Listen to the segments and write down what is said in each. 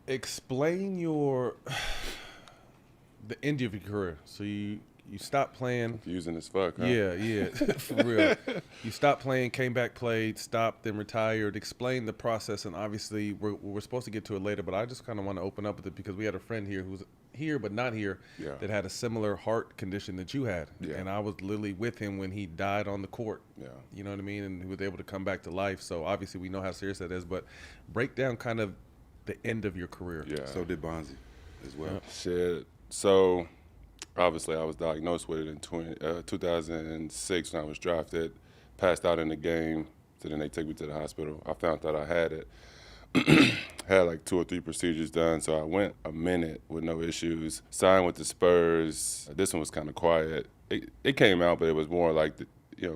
Explain your the end of your career. So you stopped playing. Confusing as fuck, huh? Yeah, for real. You stopped playing, came back, played, stopped, then retired. Explain the process, and obviously we're supposed to get to it later, but I just kind of want to open up with it because we had a friend here who's here but not here Yeah. that had a similar heart condition that you had, Yeah. and I was literally with him when he died on the court. Yeah. You know what I mean? And he was able to come back to life. So obviously we know how serious that is, but break down kind of the end of your career. Yeah. So did Bonzi as well. Shit. So, obviously, I was diagnosed with it in 2006 when I was drafted. Passed out in the game. So then they took me to the hospital. I found out I had it. Had like 2 or 3 procedures done. So I went a minute with no issues. Signed with the Spurs. This one was kind of quiet. It came out, but it was more like,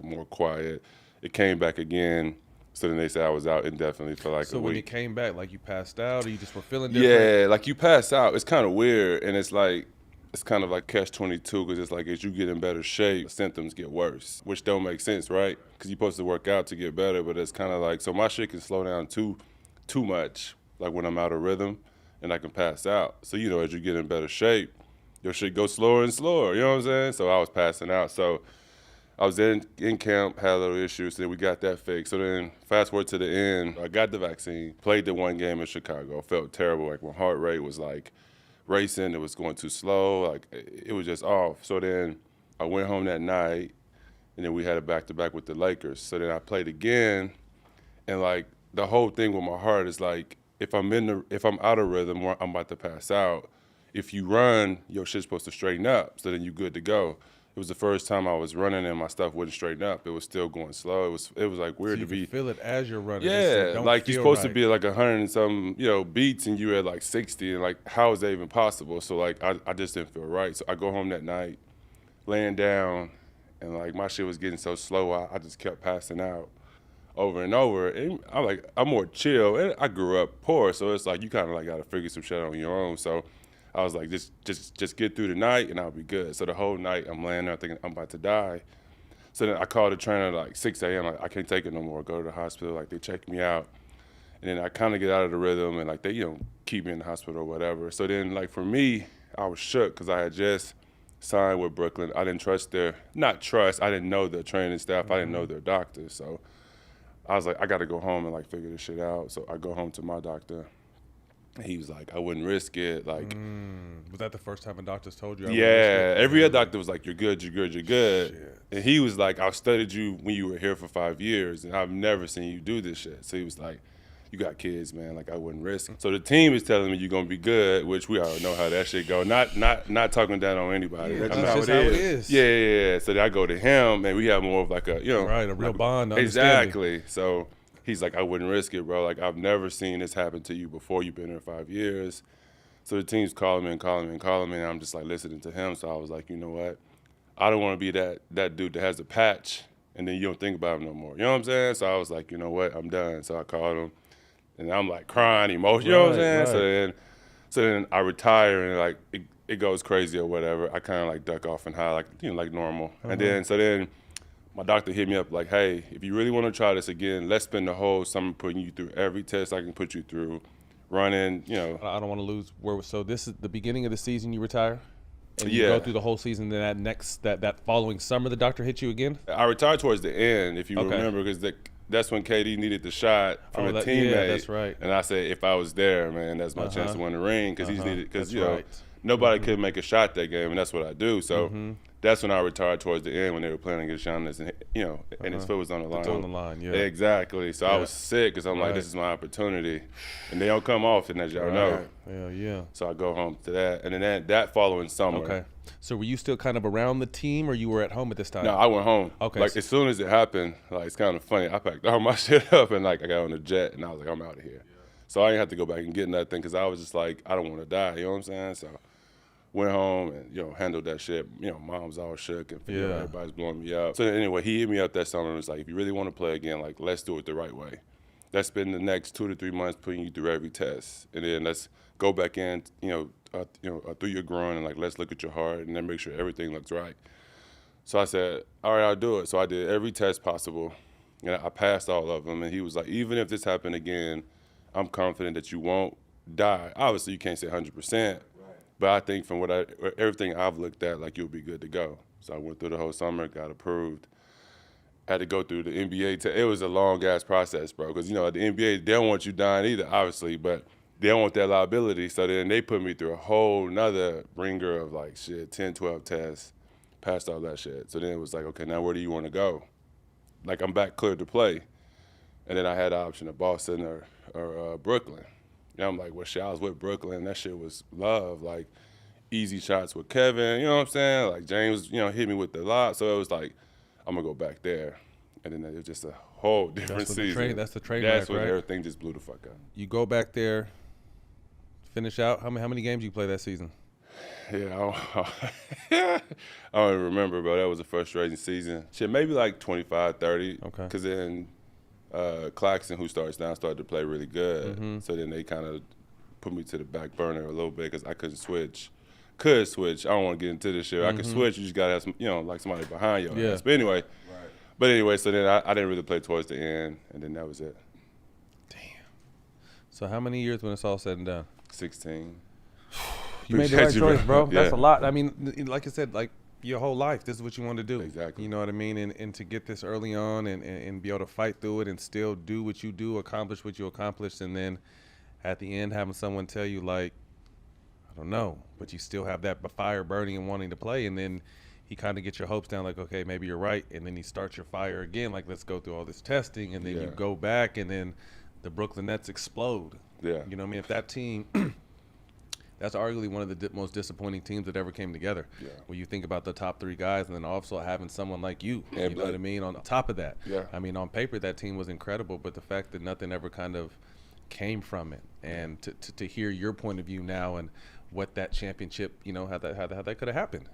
more quiet. It came back again. So then they said I was out indefinitely for like a So week. when you came back, like you passed out or you just were feeling different? Yeah, like you pass out. It's kind of weird, and it's kind of like catch-22 because it's like as you get in better shape, symptoms get worse, which don't make sense, right? Because you're supposed to work out to get better, but it's kind of like, so my shit can slow down too much, like when I'm out of rhythm, and I can pass out. So, as you get in better shape, your shit goes slower and slower, you know what I'm saying? So I was passing out. So I was in camp, had a little issues, so then we got that fixed. So then fast forward to the end, I got the vaccine, played the one game in Chicago, felt terrible, like my heart rate was like racing, it was going too slow, like it was just off. So then I went home that night, and then we had a back-to-back with the Lakers. So then I played again, and like the whole thing with my heart is like, if I'm out of rhythm or I'm about to pass out, if you run, your shit's supposed to straighten up, so then you're good to go. It was the first time I was running and my stuff wouldn't straighten up. It was still going slow. It was like weird So you to be. can feel it as you're running. Yeah, Don't like you're feel supposed to right. be like 100 and some, beats, and you're at like 60, and like how is that even possible? So like I just didn't feel right. So I go home that night, laying down, and like my shit was getting so slow, I just kept passing out over and over. And I'm more chill, and I grew up poor, so it's like you kind of like got to figure some shit out on your own. So I was like, just get through the night and I'll be good. So the whole night I'm laying there thinking I'm about to die. So then I called the trainer at like 6 a.m. Like, I can't take it no more. Go to the hospital. Like, they check me out. And then I kind of get out of the rhythm, and like they, keep me in the hospital or whatever. So then like for me, I was shook because I had just signed with Brooklyn. I didn't I didn't know their training staff. Mm-hmm. I didn't know their doctors. So I was like, I got to go home and like figure this shit out. So I go home to my doctor. He was like, I wouldn't risk it. Like, was that the first time a doctor's told you? Yeah, every other doctor was like, you're good. Shit. And he was like, I've studied you when you were here for 5 years, and I've never seen you do this shit. So he was like, you got kids, man. Like, I wouldn't risk it. So the team is telling me you're gonna be good, which we already know how that shit go. Not talking down on anybody. Yeah, I'm that's not- just how it is. Yeah. So then I go to him, and we have more of like a, Right, a real bond. Exactly. So he's like, I wouldn't risk it, bro. Like, I've never seen this happen to you before. You've been here 5 years. So the team's calling me, and I'm just like listening to him. So I was like, you know what? I don't want to be that dude that has a patch and then you don't think about him no more. You know what I'm saying? So I was like, you know what? I'm done. So I called him, and I'm like crying, emotional. You know what I'm saying? Right. So then I retire, and like it goes crazy or whatever. I kind of like duck off and hide, like like normal. And then my doctor hit me up like, hey, if you really want to try this again, let's spend the whole summer putting you through every test I can put you through, running, I don't want to lose. So this is the beginning of the season. You retire, and you Yeah. go through the whole season. Then that following summer, the doctor hit you again. I retired towards the end, if you Okay. remember, because that's when KD needed the shot from a teammate. Yeah, that's right. And I said, if I was there, man, that's my chance to win the ring, because he's needed. Because That's right. nobody could make a shot that game, and that's what I do. So that's when I retired towards the end when they were playing against Giannis, and and his foot was on the line. It's on the line, yeah. Exactly. So I Yeah. was sick because I'm like, Right. this is my opportunity, and they don't come often, as y'all know. Yeah. So I go home to that, and then that following summer. Okay. So were you still kind of around the team, or you were at home at this time? No, I went home. Okay. Like, as soon as it happened, like, it's kind of funny. I packed all my shit up, and like I got on the jet, and I was like, I'm out of here. So I didn't have to go back and get nothing, because I was just like, I don't want to die. You know what I'm saying? So went home and handled that shit. Mom's all shook and figured Yeah. everybody's blowing me up. So anyway, he hit me up that summer and was like, if you really want to play again, like, let's do it the right way. Let's spend the next 2 to 3 months putting you through every test, and then let's go back in, through your groin, and like, let's look at your heart and then make sure everything looks right. So I said, all right, I'll do it. So I did every test possible, and I passed all of them. And he was like, even if this happened again, I'm confident that you won't die. Obviously, you can't say 100%, but I think from everything I've looked at, like, you'll be good to go. So I went through the whole summer, got approved. Had to go through the NBA. It was a long-ass process, bro, because, at the NBA, they don't want you dying either, obviously, but they don't want that liability. So then they put me through a whole nother ringer of, 10, 12 tests, passed all that shit. So then it was like, okay, now where do you want to go? Like, I'm back cleared to play. And then I had the option of Boston or Brooklyn. And I'm like, well, shit, I was with Brooklyn. That shit was love. Like, easy shots with Kevin, you know what I'm saying? Like, James, hit me with the lot. So it was like, I'm going to go back there. And then it was just a whole different season. That's the trademark, That's when right? everything just blew the fuck up. You go back there, finish out. How many games you play that season? Yeah, I don't even remember, bro. That was a frustrating season. Shit, maybe like 25, 30. Okay. Because then Claxton, who starts now, started to play really good. Mm-hmm. So then they kind of put me to the back burner a little bit because I couldn't switch. Could switch. I don't want to get into this shit. I could switch. You just got to have some, like somebody behind your ass. But anyway. So then I didn't really play towards the end, and then that was it. Damn. So how many years when it's all said and done? 16. You made the right choice, bro. Yeah. That's a lot. I mean, like I said, like your whole life, this is what you want to do. Exactly. You know what I mean? And to get this early on and be able to fight through it and still do what you do, accomplish what you accomplished, and then at the end having someone tell you, like, I don't know, but you still have that fire burning and wanting to play, and then he kind of gets your hopes down, like, okay, maybe you're right, and then he starts your fire again, like, let's go through all this testing, and then you go back, and then the Brooklyn Nets explode. Yeah. You know what I mean? If that team, that's arguably one of the most disappointing teams that ever came together. Yeah. When you think about the top three guys, and then also having someone like you know what I mean, on top of that. Yeah. I mean, on paper, that team was incredible, but the fact that nothing ever kind of came from it, and to hear your point of view now and what that championship, how that could have happened.